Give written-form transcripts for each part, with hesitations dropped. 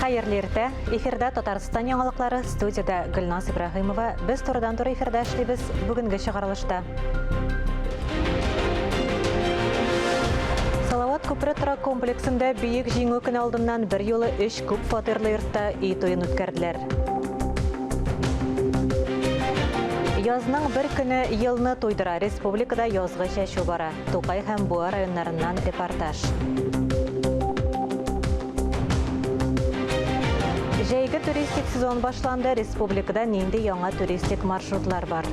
Хайырлы иртә. Эфирдә Татарстан яңалыклары, студияда Гөлназ Ибрагимова. Без турыдан-туры эфирдә эшлибез бүгенге чыгарылышта. Салават күпре торак комплексында бийек җиңү көне алдыннан бер юлы 3 күп фатирлы йортта үй тоен үткәрделәр. Язның бер көне елны туйдыра. Республикада язгы чәчү бара. Тукай һәм Буа районнарыннан репортаж. Жәйгі туристик сезон башланды. Республикада нинди яңа туристик маршрутлар бар.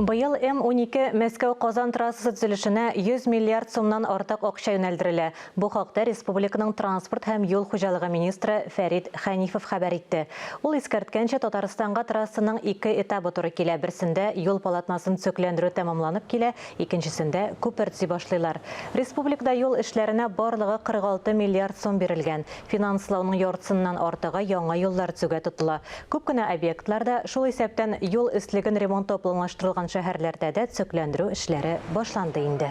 Быел М-12 Мәскәү-Казан трассасы төзелешенә 100 миллиард сумнан артык акча юнәлдерелә. Бу хакта республиканың транспорт һәм юл хуҗалыгы министры Фәрит Хәнифов хәбәр итте. Ул искәрткәнчә Татарстанга трассаның 2 этабы туры килә. Берсендә юл полотнасын төзекләндерү тәмамланып килә, икенчесендә күпер төзи башлыйлар. Республикада юл эшләренә барлыгы 46 миллиард сум бирелгән. Финанслауның яртысыннан артыгы яңа юллар төзүгә тотыла. Күп кенә объектларда шул исәптән юл өслеген ремонт планлаштырылган шәһәрләрдә дә төзекләндерү эшләре башланды инде.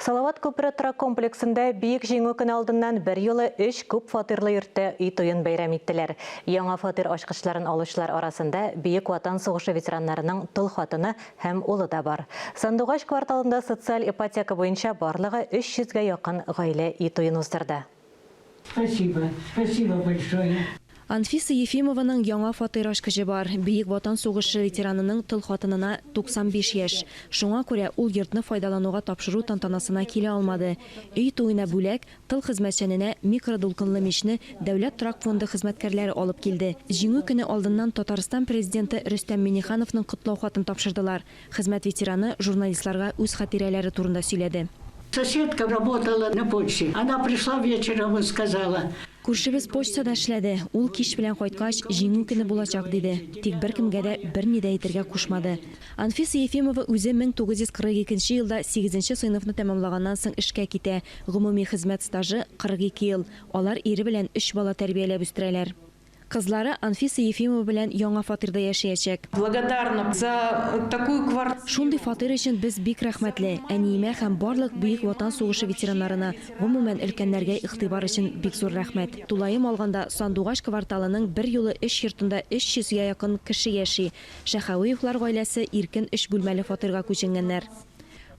Салават күпре торак комплексында бийек җиңү көне алдыннан бер юлы 3 күп фатирлы йортта үй тоен бәйрәм иттеләр. Яңа фатир ачкычларын алучылар арасында Бөек Ватан сугышы ветераннарының тол хатыны һәм улы да бар. Сандугач кварталында социаль ипотека буенча барлыгы 300-гә якын гаилә үй тоен уздырды. Спасибо большое. Анфиса Ефимованың яңа фатир ачкычы бар. Бөек Ватан сугышы ветеранының тыл хатынына 95 яшь. Шуңа күрә ул йортны файдалануга тапшыру тантанасына килә алмады. Үй туена бүләк тыл хезмәтчәненә микродулкынлы мичне Дәүләт торак фонды хезмәткәрләре алып килде. Җиңү көне алдыннан Татарстан президенты Рөстәм Миңнехановның котлау хатын тапшырдылар. Хезмәт ветераны журналистларга үз хатирәләре турында сөйләде. Соседка работала на почте. Она пришла вечером и сказала: Күршебез почтада эшләде. Ул кич белән кайткач, җиңү көне булачак диде. Тик беркемгә дә берни дә әйтергә кушмады. Анфиса Ефимова үзе 1942 елда 8-нче сыйныфны тәмамлаганнан соң эшкә китә. Гомуми хезмәт стажы 42 ел. Алар ире белән 3 бала тәрбияләп үстерәләр. Кызлары Анфиса Ефимова белән яңа фатирда яшәячәк. Благодарна за такую квартиру. Шундый фатир өчен без бик рәхмәтле. Әниемә һәм барлык Бөек Ватан сугышы ветераннарына, гомумән өлкәннәргә игътибар өчен бик зур рәхмәт. Тулаем алганда Сандугач кварталының бер юлы 3 йортында 300-гә якын кеше яши. Шәһәвиевлар гаиләсе иркен 3 бүлмәле фатирга күченгәннәр.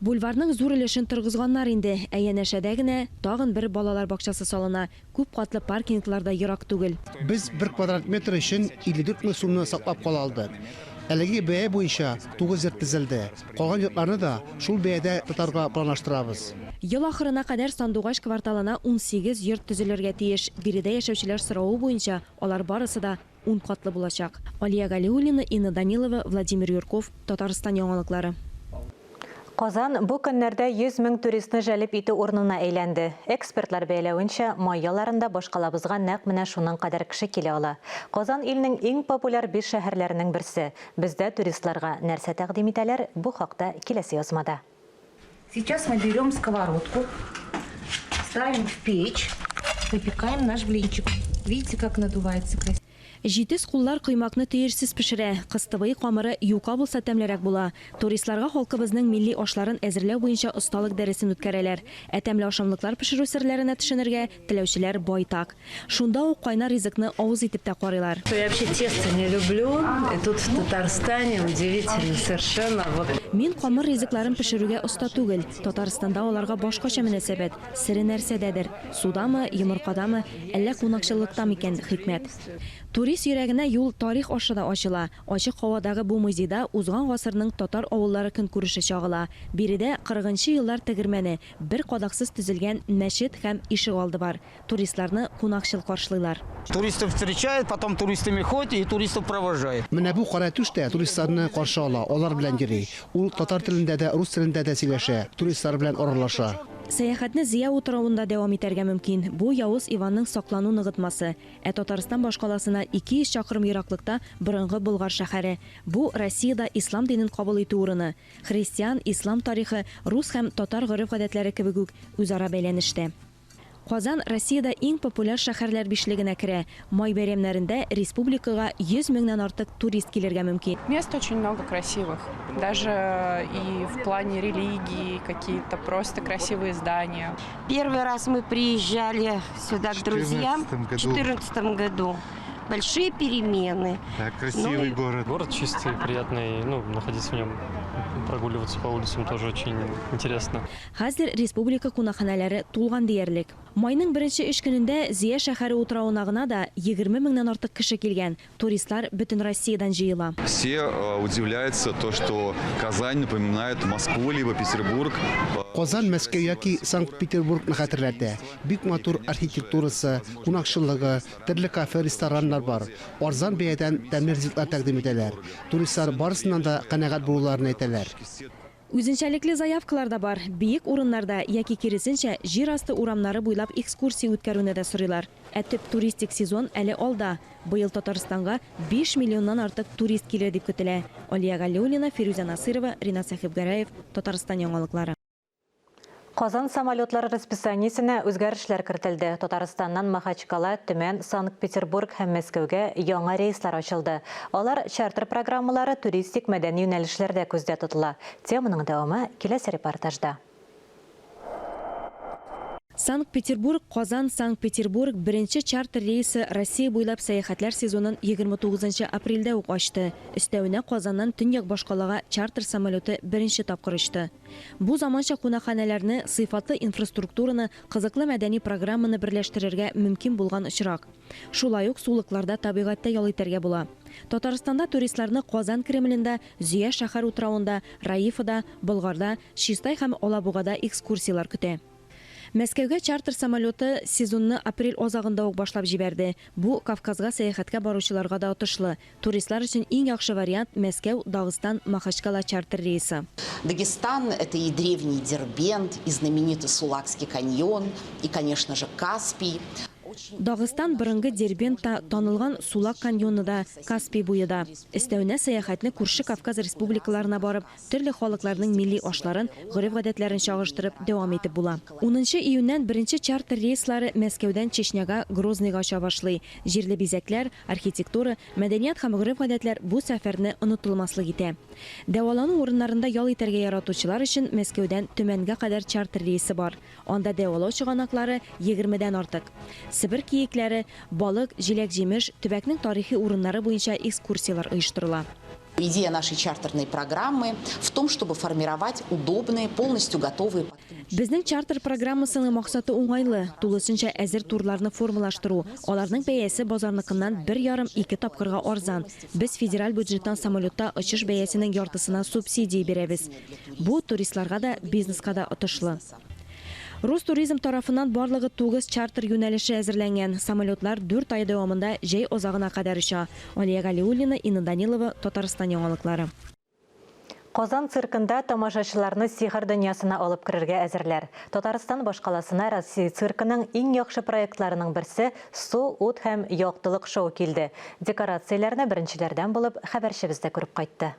Бульварның зур өлешен торгызганнар инде. Янәшәдә генә тагын бер балалар бакчасы салына. Күп катлы паркингларда ерак түгел. Без 1 квадрат метр өчен 54 мең сумны саклап кала алдык. Әлеге бәя буенча 9 йорт төзелде. Калган йортларны да шул бәядә тотарга планлаштырабыз. Ел ахырына кадәр Сандугач кварталына 18 йорт төзелергә тиеш. Биредә яшәүчеләр соравы буенча алар барысы да 10 катлы булачак. Алия Галиуллина, Инна Данилова, Владимир Юрков, Татарстан яңалыклары. Казан бу көннәрдә 100 мең туристны җәлеп итү урынына әйләнде. Экспертлар бәяләвенчә, май айларында башкалабызга нәкъ менә шуның кадәр кеше килә ала. Казан илнең иң популяр 5 шәһәрләренең берсе. Бездә туристларга нәрсә тәкъдим итәләр? Бу хакта киләсе язмада. Сейчас мы берем сковородку, ставим в печь, выпекаем наш блинчик. Видите, как надувается красиво? Җитез куллар кыймакны төерсез пешерә. Кыстыбый камыры юка булса тәмлерәк була. Туристларга халкыбызның милли ашларын әзерләү буенча осталык дәресен үткәрәләр. Тәмле ашамлыклар пешерү серләренә төшенергә теләүчеләр байтак. Шунда ук кайнар ризыкны авыз итеп тә карыйлар. Я вообще тесто не люблю. И тут в Татарстане удивительно совершенно. Мин камыр ризыкларын пешерүгә оста түгел. Татарстанда аларга башкача мөнәсәбәт. Сире нәрсәдәдер. Судамы, йомыркадамы, әллә кунакчылыктамы икән хикмәт. Турист йөрәгенә юл тарих ашыда ачыла. Ачык һавадагы бу музейда узган гасырның татар авыллары көн күреше чагыла. Биредә 40-нчы еллар тегермәне, бер кадаксыз төзелгән мәчет һәм ишек алды бар. Туристларны кунакчыл каршылыйлар. Туристов встречают, потом туристами ходят и туристов провожают. Менә бу кара төш тә туристларны каршы ала, алар белән йөри. Ул татар телендә дә, рус телендә дә сөйләшә, туристлар белән аралаша. Сәяхәтне Зия утравында дәвам итәргә мөмкин. Бу Явыз Иванның саклану ныгытмасы. Татарстан башкаласына 200 чакрым ераклыкта борынгы Болгар шәһәре. Бу Россиядә ислам динен кабул итү урыны. Христиан, ислам тарихы, рус һәм татар гореф-гадәтләре кебек үк үзара бәйләнештә. Казан Россиядә иң популяр шәһәрләр бишлегенә керә. Май бәйрәмнәрендә республикага 100 меңнән артык турист килергә мөмкин. Мест очень много красивых. Даже и в плане религии, какие-то просто красивые здания. Первый раз мы приезжали сюда к друзьям в 2014 году. Большие перемены. Да, красивый город. Город чистый, приятный, находиться в нем, прогуливаться по улицам тоже очень интересно. Хәзер республика кунакханәләре тулган диярлек. Майның беренче 3 көнендә Зия шәһәре утрауына гына да 20 меңнән артык кеше килгән. Туристлар бөтен Россиядан җыела. Все удивляются то, что Казань напоминает Москву либо Петербург. Казан Мәскәү яки Санкт-Петербургны хәтерләтә. Бик матур архитектурасы, кунакчылыгы, төрле кафе, рестораннар бар. Арзан бәядән тәмле ризыклар тәкъдим итәләр. Туристлар барысыннан да канәгать булуларны әйтәләр. Үзенчәлекле заявкалар да бар. Биек урыннарда яки киресенчә җир асты урамнары буйлап экскурсия үткәрүне дә сорыйлар. Төп туристик сезон әле алда. Быел Татарстанга 5 миллионнан артык турист килер дип көтелә. Алия Галиуллина, Фируза Насырова, Ринат Сахибгараев, Татарстан яңалыклары. Казан самолетлары расписаниесенә үзгәрешләр кертелде. Татарстаннан Махачкала, Төмән, Санкт-Петербург һәм Мәскәүгә яңа рейслар ачылды. Алар чартер программалары туристик мәдәни юнәлешләрдә күздә тотыла. Теманың дәвамы киләсе репортажда. Санкт-Петербург, Казан, Санкт-Петербург беренче чартер рейсы Россия буйлап сәяхәтләр сезонын 29 апрельдә ук ачты. Өстәвенә Казаннан төньяк башкалага чартер самолеты беренче тапкыр очты. Бу заманча кунакханәләрне, сыйфатлы инфраструктураны, кызыклы мәдәни программаны берләштерергә мөмкин булган очрак. Шулай ук сулыкларда табигатьтә ял итәргә була. Татарстанда туристларны Казан Кремлендә, Зия шәһәр утрауында, Раифада, Болгарда, Чистай һәм Алабугада экскурсиялар көтә. Мәскәүгә чартер самолеты сезонны апрель азагында ук башлап җибәрде. Бу Кавказга сәяхәткә баручыларга да отышлы. Туристлар өчен иң яхшы вариант Мәскәү, Дагыстан, Махачкала чартер рейсы. Дагестан – это и древний Дербент, и знаменитый Сулакский каньон, и, конечно же, Каспий. Дагыстан бұрынғы Дербентта танылған Сулак каньоны да, Каспий буйы да. Өстәвенә сәяхәтне күрше Кавказ республикаларына барып, төрле халыкларның милли ашларын, гореф-гадәтләрен чагыштырып дәвам итеп була. 10 июньнән беренче чартер рейслары Мәскәүдән Чечняга, Грозныйга оча башлый. Җирле бизәкләр, архитектура, мәдәният һәм гореф-гадәтләр бу сәфәрне онытылмаслык итә. Дәвалану урыннарында ял итәргә яратучылар өчен Мәскәүдән Төмәнгә кадәр чартер рейсы бар. Анда дәвалау чыганаклары 20дән артык. Сибир киекләре, балык, җиләк-җимеш, төбәкнең тарихи урыннары буенча экскурсиялар оештырыла. Идея нашей чартерной программы в том, чтобы формировать удобные, полностью готовые. Безнең чартер программасының максаты уңайлы, тулысынча әзер турларны формалаштыру. Аларның бәясе базарныкыннан 1,5-2 тапкырга арзан. Без федераль бюджеттан самолетта очыш бәясенең яртысына субсидия бирәбез. Бу туристларга да, бизнеска да отышлы. Ростуризм тарафынан барлыгы 9 чартер юнәлеше әзерләнгән. Самолетлар 4 ай дәвамында җәй азагына кадәр оча. Алия Галиуллина, Инна Данилова, Татарстан яңалыклары. Казан циркында тамашачыларны сихыр дөньясына алып керергә әзерләр. Татарстан башкаласына Россия циркының иң яхшы проектларының берсе су, ут һәм яктылык шоу килде. Декорацияләрне беренчеләрдән булып хәбәрчебездә күреп кайтты.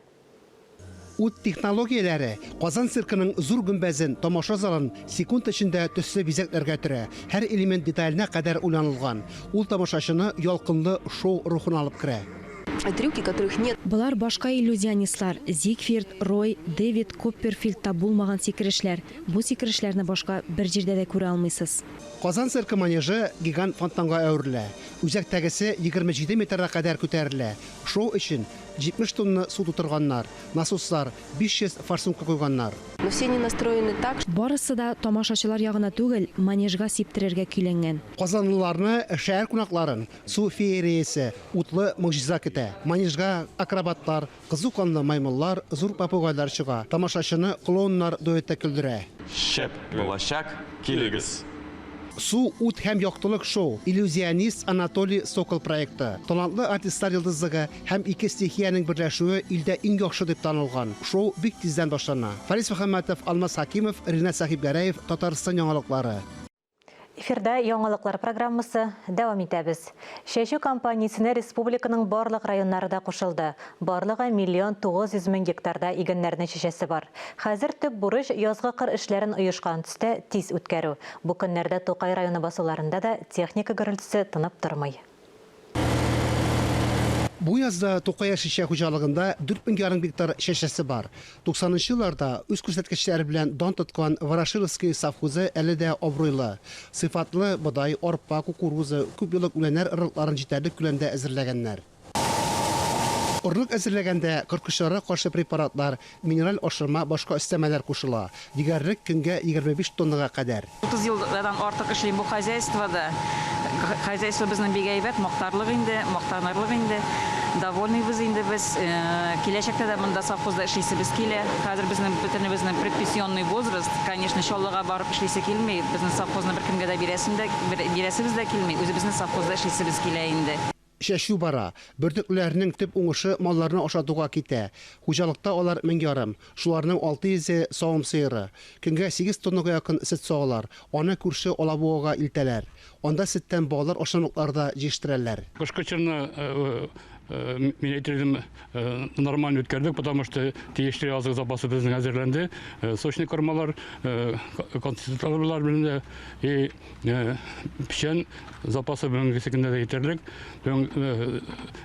Ут технологияләре Казан циркының зур гүмбәзен, тамаша залын секунд эчендә төсле бизәкләргә төрә. Һәр элемент деталенә кадәр уйланылган. Ул тамашачыны ялкынлы шоу рухына алып керә. Трюки, которых нет. Булар башка иллюзионистлар. Зигфрид, Рой, Дэвид Копперфилдта булмаган сикерешләр. Бу сикерешләрне башка бер җирдә дә күрә алмыйсыз. Казан циркы манежы гигант фонтанга әверелә. Үзәктәгесе 27 метрга кадәр күтәрелә. Шоу өчен 70 тонна су тутырганнар, насослар 500 форсунка куйганнар. Но все не настроены так. Барысы да тамашачылар ягына түгел, манежга сиптерергә көйләнгән. Казанлыларны, шәһәр кунакларын су феериясе, утлы могҗиза көтә. Манежга акробатлар, кызу канлы маймыллар, зур попугайлар чыга. Тамашачыны клоуннар дуэтта көлдерә. Шәп булачак, килегез. Су, ут һәм яктылык шоу. Иллюзионист Анатолий Сокол проекты. Талантлы артистлар йолдызлыгы һәм ике стихияның берләшүе илдә иң яхшы дип танылган. Шоу бик тиздән башлана. Фарис Мөхәммәтов, Алмаз Хакимов, Ринат Сахибгараев, Татарстан яңалыклары. Эфирда яңалыклар программасы дәвам итәбез. Шәшү компаниясенә республиканың барлык районнарында кушылды. Барлыгы 1 900 000 гектарда игеннәрнең шешәсе бар. Хәзер төп бурыч язгы кыр эшләрен оешкан төстә тиз үткәрү. Бу көннәрдә Тукай районы басуларында да техника гөрелтүсе тынып тормый. Бу язда Тукай шешә хуҗалыгында 4000 гектар шешәсе бар. 90-нчы елларда үз күрсәткечләре белән дан тоткан Ворошиловский совхозы әле дә абруйлы. Сыйфатлы бодай, арпа, кукуруза, күп еллык үләннәр ырыкларын җитәрлек күләмдә әзерләгәннәр. Орлык әзерләгәндә кыркышара каршы препаратлар, минераль ашырма, башка өстәмәләр кушыла. Дигәрлек көнгә 25 тоннага кадәр. 30 елдан артык эшлим бу хозяйствода. Хозяйство безнең бик әйбәт, мактарлык инде, довольныйбыз инде без. Киләчәктә дә монда совхозда эшлисебез килә. Хәзер безнең предпенсионный возраст, конечно, шаллыга барып эшлисе килми. Безнең совхозны беркемгә дә бирәсебез дә килми. Үзебезнең совхозда эшлисебез килә инде. Шәшү бара. Бөртекләрнең төп уңышы малларны ашатуга китә. Хуҗалыкта алар 1000 ярым. Шуларның 600 савым сыеры. Көнгә 8 тоннага якын сөт сагалар. Аны күрше Алабугага илтәләр. Анда сөттән балалар ашамлыкларда җиштирәләр. Минетризм нормально үткәрдек, потому что тиешле азык запасы безнең әзерләнде. Сочный кормалар, концентраторлар белән и печән запасы бүгенге көндә дә җитәрлек.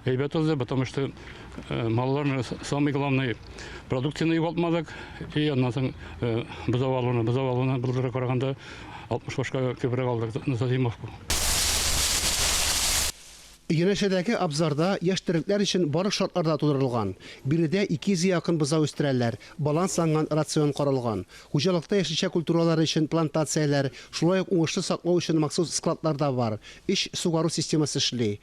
Әйбәт узды, потому что малларны самый главный продукцияны югалтмадык. И аннан соң бозавалуны булдыра караганда 60 башка көбрәк алдык на Зимовку. Янәшәдәге абзарда яшь төрекләр өчен барлык шартларда тудырылган. Биредә 200 якын бозау үстерәләр, балансланган рацион каралган. Хуҗалыкта яшелчә культуралары өчен плантацияләр, шулай ук уңышлы саклау өчен махсус складлар да бар. Иш сугару системасы эшли.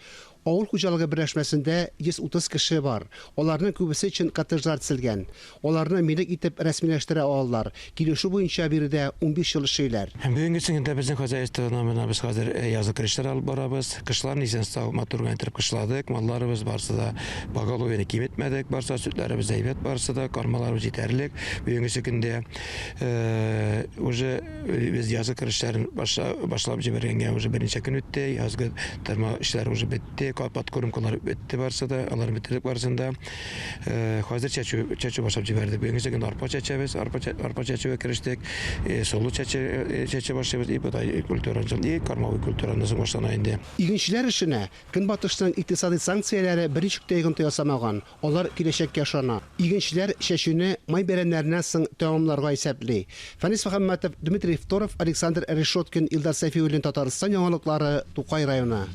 Авыл хуҗалыгы берләшмәсендә 130 кеше бар. Аларның күбесе өчен коттеджлар төзелгән. Аларны милек итеп рәсмиләштерә алалар. Килешү буенча биредә 15 ел эшләр. Бүгенге көндә безнең хозяйствода без хәзер язгы кышлар алып барабыз. Кышларны исән-сау матур итеп кышладык. Малларыбыз барсы да багалуыны киметмәдек. Барса сөтләребез әйбәт, барсы да кармаларыбыз җитәрлек. Бүгенге көндә уже без язгы кышларын башлап җибәргәнгә уже беренче көн үтте. Язгы тарма эшләре уже бетте. Подкормкалар бетте барса да, алар беттерек барсында. Хәзер чәчү башлап җибәрдек. Бүгенге көндә арпа чәчүгә керештек. Солы чәчү башлабыз. И бодай культурасын, и кормовый культураны башлана инде. Игенчеләр эшенә Көнбатышның икътисади санкцияләре берничек тә йогынты ясамаган. Алар киләчәккә ышана. Игенчеләр шәшүне май бәрәннәреннән соң тәмамларга исәпли. Фәнис Мөхәммәтов, Дмитрий Второв, Александр Решоткин, Илдар Сафиуллин, Татарстан яңалыклары, Тукай районы.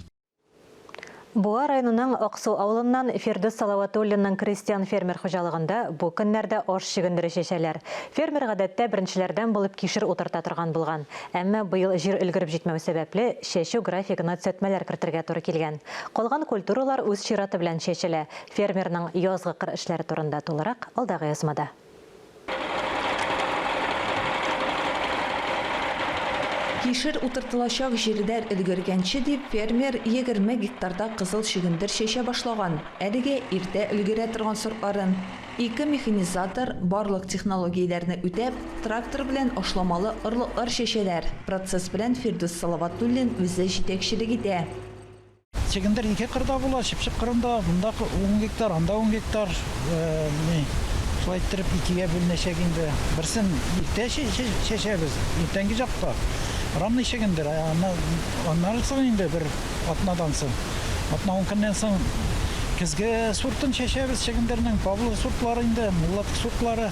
Буа районының Аксу авылыннан Фирдус Салаватуллинның крестьян фермер хуҗалыгында бу көннәрдә аш чигендере шешәләр. Фермер гадәттә беренчеләрдән булып кишер утырта торган булган. Әмма быел җир өлгереп җитмәү сәбәпле шешү графигына төзәтмәләр кертергә туры килгән. Калган культуралар үз чираты белән шешелә. Фермерның язгы кыр эшләре турында тулырак алдагы язмада. Кишер утыртылачак җирдәр өлгергәнче дип фермер 20 гектарда кызыл чигендер шешә башлаган. Әлегә иртә өлгерә торган сортларын 2 механизатор барлык технологияләрне үтәп, трактор белән ашламалы ырлыклар шешәләр. Процесс белән Фирдус Салаватуллин үзе җитәкчелек итә. Чигендер 2 кырда була, чыпчык кырында, бунда 10 гектар, анда 10 гектар. Шулай итеп 2гә бүленәчәк инде. Берсен иртә шешәбез, иртәнге җакта. Рамный шигендер, аннары соң инде бер атнадан соң. Атна 10 көннән соң көзгә сортын шешәбез шигендернең Павлов сортлары инде, Муллат сортлары.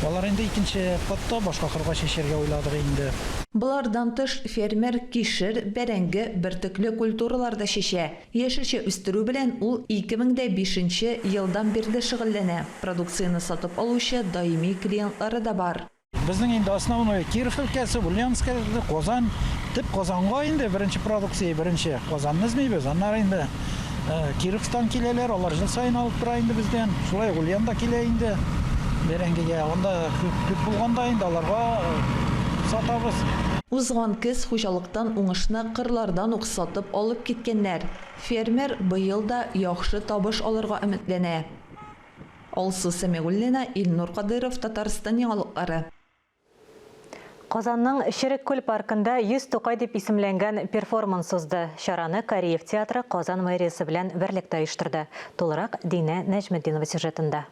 Алар инде икенче катта башка кырга шешәргә уйладык инде. Булардан тыш фермер кишер, бәрәңге, бертөкле культураларда шешә. Яшелчә үстерү белән ул 2005 елдан бирле шөгыльләнә. Продукцияны сатып алучы даими клиентлары да бар. Безнең инде основной Киров өлкәсе, Ульяновск, Казан, тип Казанга инде беренче продукция, беренче Казанны эзлибез. Аннары инде Кировстан киләләр, алар жыл сайын алып тора инде бездән. Шулай Ульяновда килә инде. Бәрәңгегә анда күп булганда инде аларга сатабыз. Узган көз хуҗалыктан уңышны кырлардан ук сатып алып киткәннәр. Фермер быел да яхшы табыш алырга өметләнә. Алсу Сәмигуллина, Илнур Кадыров, Татарстан яңалыклары. Казанның Шереккөл паркында 100 Тукай дип исемләнгән перформанс узды. Шараны Кореев театры Казан мэриясе белән берлектә оештырды. Тулырак Динә Нәҗметдинова сюжетында.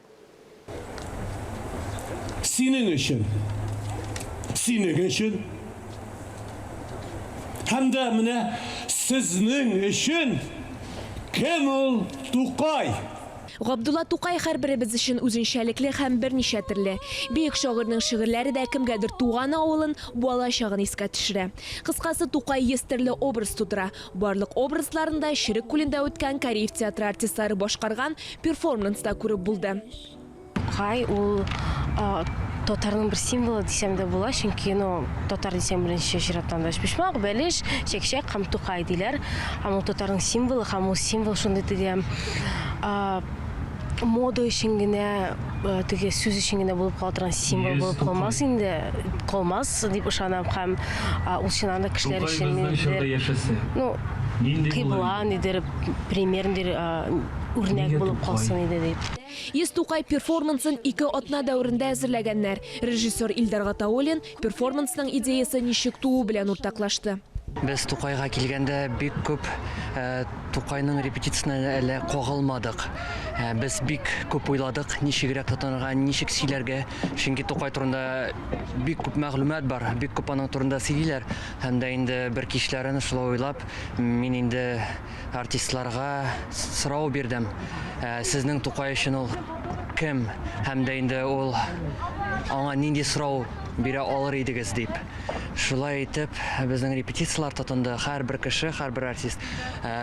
Синең өчен. Синең өчен. Һәм дә менә сезнең өчен. Кем ул Тукай? Габдулла Тукай һәрберебез өчен үзенчәлекле һәм берничә төрле. Бөек шагыйрьнең шигырьләре дә кемгәдер туган авылын, балачагын искә төшерә. Кыскасы, Тукай 100 төрле образ тудыра. Барлык образларында Шереккүлендә үткән Кореев театры артистлары башкарган перформанста күреп булды. Тукай ул татарның бер символы дисәм дә була, чөнки татар дисәм беренче чираттан да почмак, бәлеш, чәкчәк һәм Тукай диләр. Һәм ул татарның символы, һәм ул символ шундый дигән мода өчен генә, теге сүз өчен генә булып калдырган символ булып калмас инде, калмас дип ышанам һәм ул чыннан да кешеләр өчен кыйбла нидер, пример нидер үрнәк булып калсын иде дип. 100 Тукай перформансын 2 атна дәврендә әзерләгәннәр. Режиссер Илдар Гатауллин перформансның идеясы ничек туу белән уртаклашты. Без Тукайга килгәндә бик күп Тукайның репетициясенә әле кагылмадык. Без бик күп уйладык, ничегрәк тотынырга, ничек сөйләргә. Чөнки Тукай турында бик күп мәгълүмат бар, бик күп аның турында сөйлиләр. Һәм дә инде бер кичләрен шулай уйлап, мин инде артистларга сорау бирдем. Сезнең Тукай өчен ул кем? Һәм дә инде ул аңа нинди сорау бирә алыр идегез дип. Шулай итеп, безнең репетициялар тотынды. Һәрбер кеше, һәрбер артист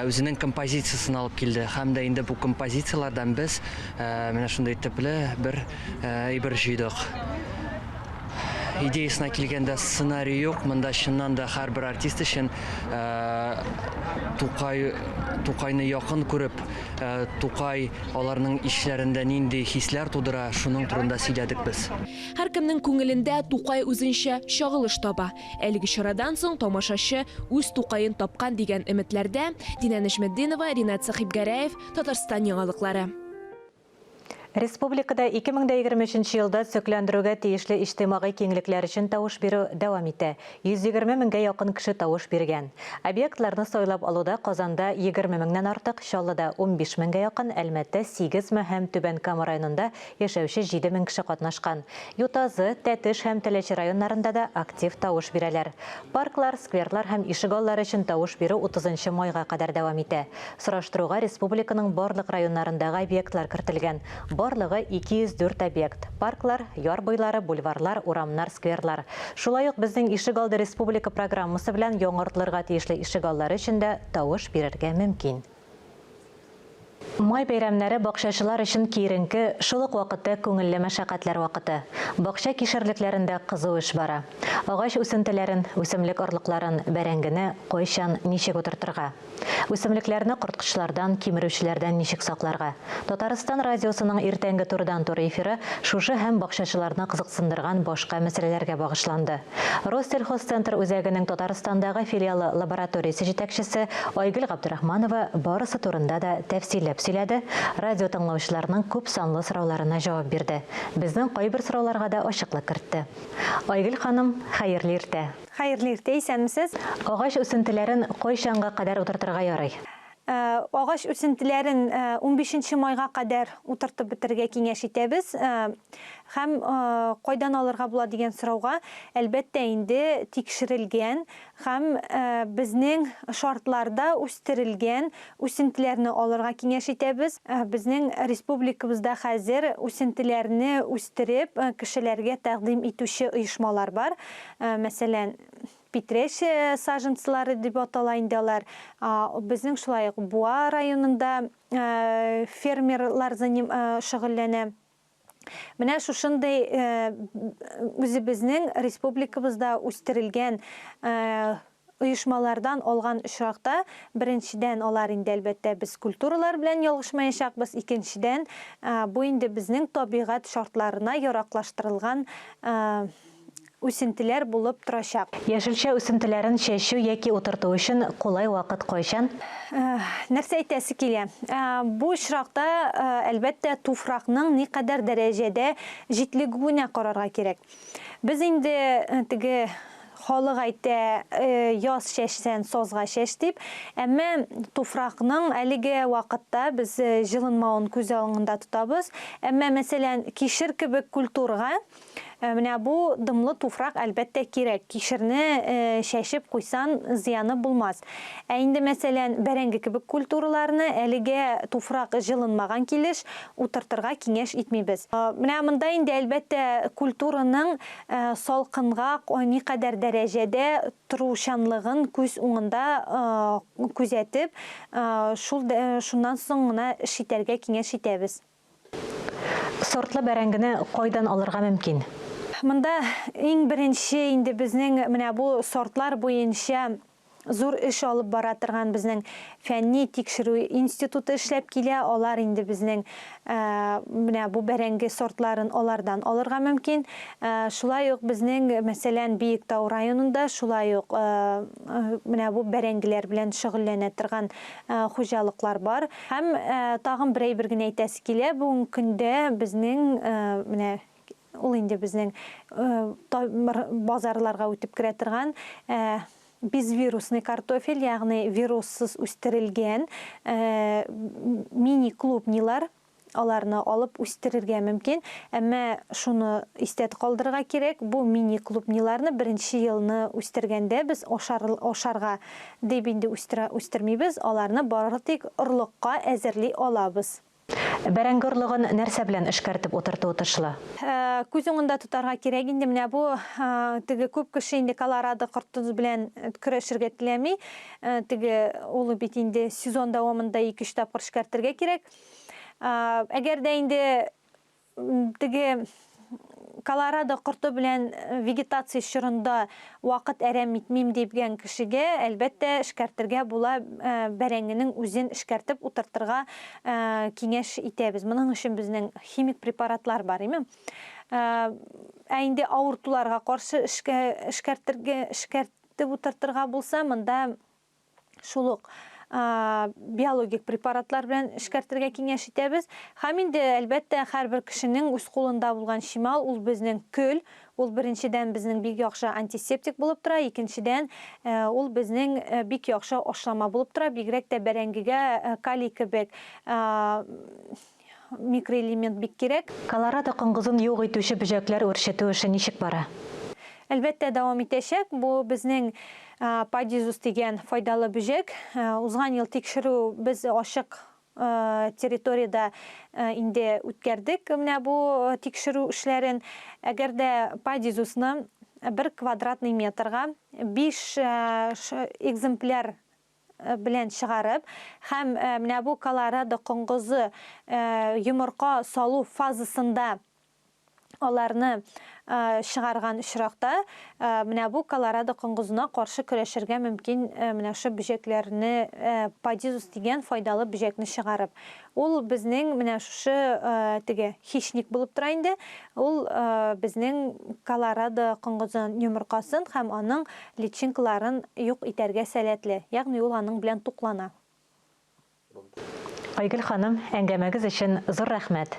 үзенең композициясын алып килде. Һәм дә инде бу композициялардан без менә шундый төпле бер әйбер җыйдык. Идеясына килгәндә сценарий юк, монда чыннан да һәрбер артист өчен Тукайны якын күреп, Тукай аларның ишләрендә нинди хисләр тудыра, шуның турында сөйләдек без. Һәркемнең күңелендә Тукай үзенчә чагылыш таба. Әлеге чарадан соң тамашачы үз Тукайын тапкан дигән өметләрдә Динә Нәҗметдинова, Ринат Сахибгәрәев, Татарстан яңалыклары. Республикада 2023 елда сөкләндерүгә тиешле иҗтимагый киңлекләр өчен тавыш бирү дәвам итә. 120 меңгә якын кеше тавыш биргән. Объектларны сайлап алуда Казанда 20 меңнән артык, Чаллыда 15 меңгә якын, Әлмәттә 8 мең һәм Түбән Кама районында яшәүче 7 мең кеше катнашкан. Ютазы, Тәтеш һәм Теләче районнарында да актив тавыш бирәләр. Парклар, скверлар һәм ишегаллар өчен тавыш бирү 30 майга кадәр дәвам итә. Сораштыруга республиканың барлык районнарындагы объектлар кертелгән. Барлыгы 204 объект. Парклар, яр буйлары, бульварлар, урамнар, скверлар. Шулай ук безнең Ишегалды республика программасы белән яңартылырга тиешле ишегаллар өчен дә тавыш бирергә мөмкин. Май бәйрәмнәре бакчачылар өчен киеренке, шул ук вакытта күңелле мәшәкатьләр вакыты. Бакча кишерлекләрендә кызу эш бара. Агач үсентеләрен, үсемлек орлыкларын, бәрәңгене кайчан ничек утыртырга? Үсемлекләрне корткычлардан, кимерүчеләрдән ничек сакларга? Татарстан радиосының иртәнге турыдан-туры эфиры шушы һәм бакчачыларны кызыксындырган башка мәсьәләләргә багышланды. Россельхозцентр үзәгенең Татарстандагы филиалы лабораториясе җитәкчесе Айгөл Габдрахманова барысы турында да тәфсилләп сөйләде. Радио тыңлаучыларның күп санлы сорауларына җавап бирде. Безнең кайбер сорауларга да ачыклык кертте. Айгөл ханым, хәерле иртә. Хәерле иртә, исәнмесез? Агач үсентеләрен кайчанга кадәр утыртырга ярый? Агач үсентеләрен 15 майга кадәр утыртып бетергә киңәш итәбез. Һәм кайдан алырга була дигән сорауга, әлбәттә инде тикшерелгән һәм безнең шартларда үстерелгән үсентеләрне алырга киңәш итәбез. Безнең республикабызда хәзер үсентеләрне үстереп кешеләргә тәкъдим итүче оешмалар бар. Мәсәлән, Питреш саженцылары дип атала инде алар. Безнең шулай ук Буа районында фермерлар шөгыльләнә. Менә шушындай үзебезнең республикабызда үстерелгән оешмалардан алган очракта, беренчедән алар инде әлбәттә без культуралар белән ялгышмаячакбыз, икенчедән бу инде безнең табигать шартларына яраклаштырылган үсентеләр булып торачак. Яшелчә үсентеләрен чәчү яки утырту өчен кулай вакыт кайчан? Нәрсә әйтәсе килә? Бу очракта әлбәттә туфракның ни кадәр дәрәҗәдә җитлегүенә карарга кирәк. Без инде теге халык әйтә яз чәчсән сазга чәч дип, әмма туфракның әлеге вакытта без җылынмавын күз алдында тотабыз. Әмма мәсәлән, кишер кебек культурага менә бу дымлы туфрак әлбәттә кирәк. Кишерне чәчеп куйсан зыяны булмас. Ә инде мәсәлән, бәрәңге кебек культураларны әлеге туфрак җылынмаган килеш утыртырга киңәш итмибез. Менә монда инде әлбәттә культураның салкынга никадәр дәрәҗәдә торучанлыгын күз уңында күзәтеп, шуннан соң гына эш итәргә киңәш итәбез. Сортлы бәрәңгене кайдан алырга мөмкин? Монда иң беренче инде безнең менә бу сортлар буенча зур эш алып бара торган безнең фәнни тикшерү институты эшләп килә. Алар инде безнең менә бу бәрәңге сортларын алардан алырга мөмкин. Шулай ук безнең мәсәлән Биектау районында шулай ук менә бу бәрәңгеләр белән шөгыльләнә торган хуҗалыклар бар. Һәм тагын бер әйбер генә әйтәсе килә, бүгенге көндә безнең менә ул инде безнең базарларга үтеп керә торган безвирусный картофель, ягъни вируссыз үстерелгән мини-клубнилар, аларны алып үстерергә мөмкин. Әмма шуны истә калдырырга кирәк, бу мини-клубниларны беренче елны үстергәндә без ашарга дип инде үстермибез, аларны бары тик орлыкка әзерли алабыз. Бәрәңге орлыгын нәрсә белән эшкәртеп утырту тышлы? Күз уңында тотарга кирәк инде менә бу теге күп кеше инде Колорадо корты белән көрәшергә теләми. Теге ул бит инде сезон дәвамында 2-3 тапкыр эшкәртергә кирәк. Әгәр дә инде теге Колорадо корты белән вегетация чорында вакыт әрәм итмим дигән кешегә әлбәттә эшкәртергә була, бәрәңгенең үзен эшкәртеп утыртырга киңәш итәбез. Моның өчен безнең химик препаратлар бар, име? Ә инде авыртуларга каршы эшкәртеп утыртырга булса, монда шулык биологик препаратлар белән эшкәртергә киңәш итәбез. Һәм инде әлбәттә һәрбер кешенең үз кулында булган шимал, ул безнең көл, ул беренчедән безнең бик яхшы антисептик булып тора, икенчедән ул безнең бик яхшы ашлама булып тора, бигрәк тә бәрәңгегә калий кебек микроэлемент бик кирәк. Колорадо коңгызын юк итүче бөҗәкләр үрчетү эше ничек бара? Әлбәттә дәвам итәчәк. Бу безнең падизус дигән файдалы бөҗәк. Узган ел тикшерү без ашык территорияда инде үткәрдек. Менә бу тикшерү эшләрен, әгәр дә падизусны 1 квадратный метрга 5 экземпляр белән чыгарып, һәм менә бу Колорадо коңгызы йомырка салу фазасында аларны чыгарган очракта менә бу Колорадо коңгызына каршы көрәшергә мөмкин менә шу бөҗәкләрне падизус дигән файдалы бөҗәкне чыгарып. Ул безнең менә шушы теге хищник булып тора инде. Ул безнең Колорадо коңгызын йомыркасын һәм аның личинкаларын юк итәргә сәләтле. Ягъни ул аның белән туклана. Айгөл ханым, әңгәмәгез өчен зур рәхмәт.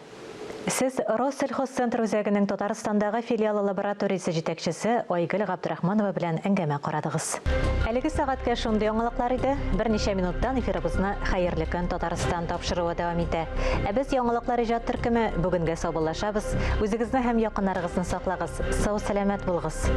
Сез Россельхозцентр үзәгенең Татарстандагы филиалы лабораториясе җитәкчесе Айгөл Габдрахманова белән әңгәмә карадыгыз. Әлеге сәгатькә шундый яңалыклар иде. Берничә минуттан эфирыбызны Хәерле көн Татарстан тапшыруы дәвам итә. Ә без яңалыклар иҗат төркеме бүгенгә саубуллашабыз. Үзегезне һәм якыннарыгызны саклагыз. Сау, сәламәт булыгыз.